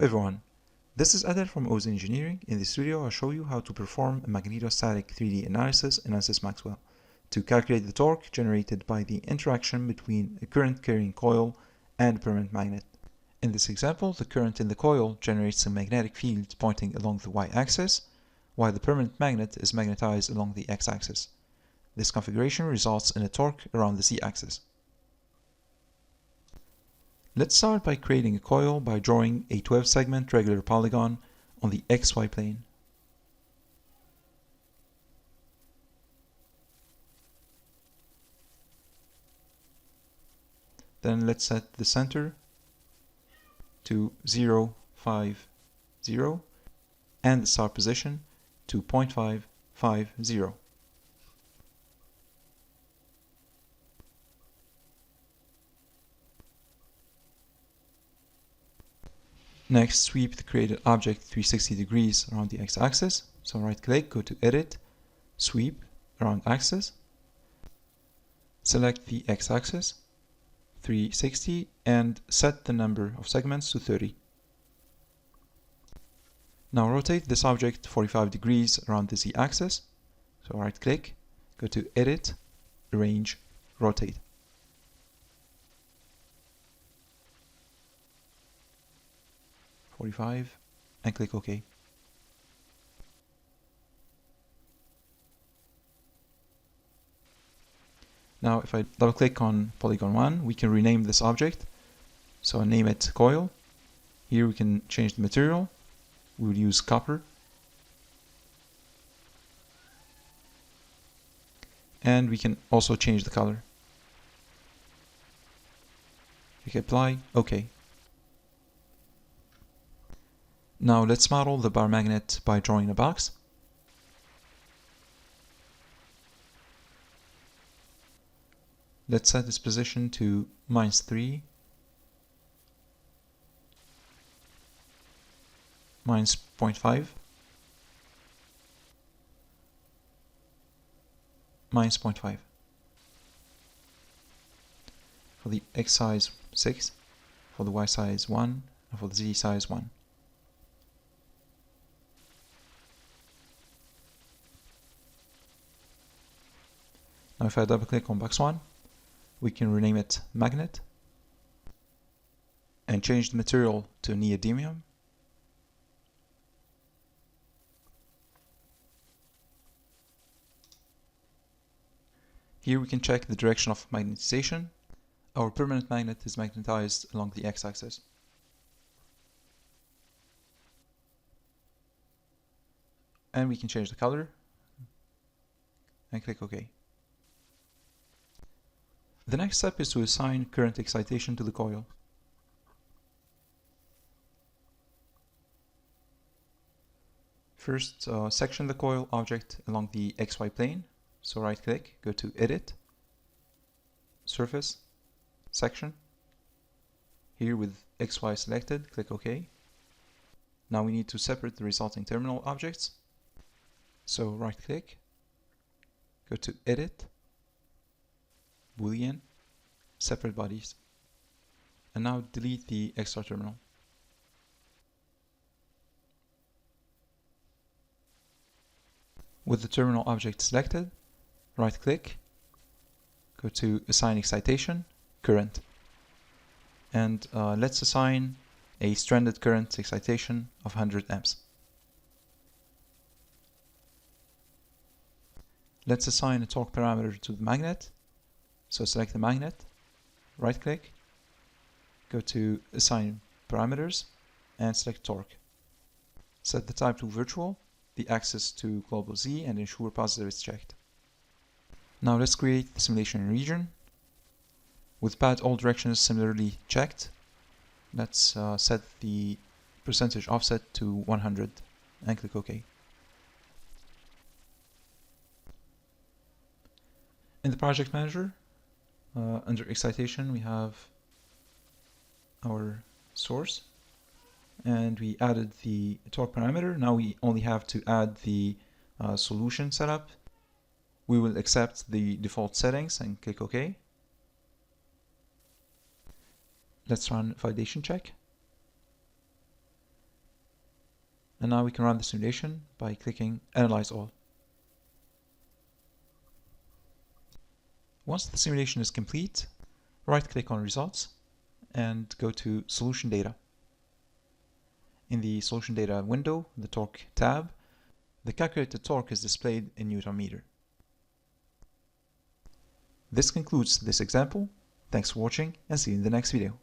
everyone, this is Adel from OZ Engineering. In this video I'll show you how to perform a magnetostatic 3D analysis in Ansys Maxwell to calculate the torque generated by the interaction between a current carrying coil and a permanent magnet. In this example, the current in the coil generates a magnetic field pointing along the y-axis, while the permanent magnet is magnetized along the x-axis. This configuration results in a torque around the z-axis. Let's start by creating a coil by drawing a 12-segment regular polygon on the XY plane. Then let's set the center to 0, 5, 0 and the start position to 0.5, 5, 0. Next, sweep the created object 360 degrees around the x-axis. So right-click, go to Edit, Sweep around axis, select the x-axis, 360, and set the number of segments to 30. Now rotate this object 45 degrees around the z-axis. So right-click, go to Edit, Arrange, Rotate. And click OK. Now if I double click on polygon 1, we can rename this object. So I name it Coil. Here we can change the material. We will use copper. And we can also change the color. Click Apply, OK. Now let's model the bar magnet by drawing a box. Let's set its position to -3, -0.5, -0.5. For the X size 6, for the Y size 1, and for the Z size 1. Now if I double click on box 1, we can rename it Magnet and change the material to neodymium. Here we can check the direction of magnetization. Our permanent magnet is magnetized along the x-axis. And we can change the color and click OK. The next step is to assign current excitation to the coil. First, section the coil object along the XY plane. So right click, go to Edit, Surface, Section. Here with XY selected, click OK. Now we need to separate the resulting terminal objects. So right click, go to Edit, Boolean, Separate Bodies, and now delete the extra terminal. With the terminal object selected, right click, go to Assign Excitation, Current, and let's assign a stranded current excitation of 100 amps. Let's assign a torque parameter to the magnet. So select the magnet, right click, go to Assign Parameters, and select Torque. Set the type to virtual, the axis to global Z, and ensure positive is checked. Now let's create the simulation region. With path all directions similarly checked, let's set the percentage offset to 100 and click OK. In the project manager, under Excitation, we have our source, and we added the torque parameter. Now we only have to add the solution setup. We will accept the default settings and click OK. Let's run validation check. And now we can run the simulation by clicking Analyze All. Once the simulation is complete, right-click on Results and go to Solution Data. In the Solution Data window, the Torque tab, the calculated torque is displayed in Newton meter. This concludes this example. Thanks for watching and see you in the next video.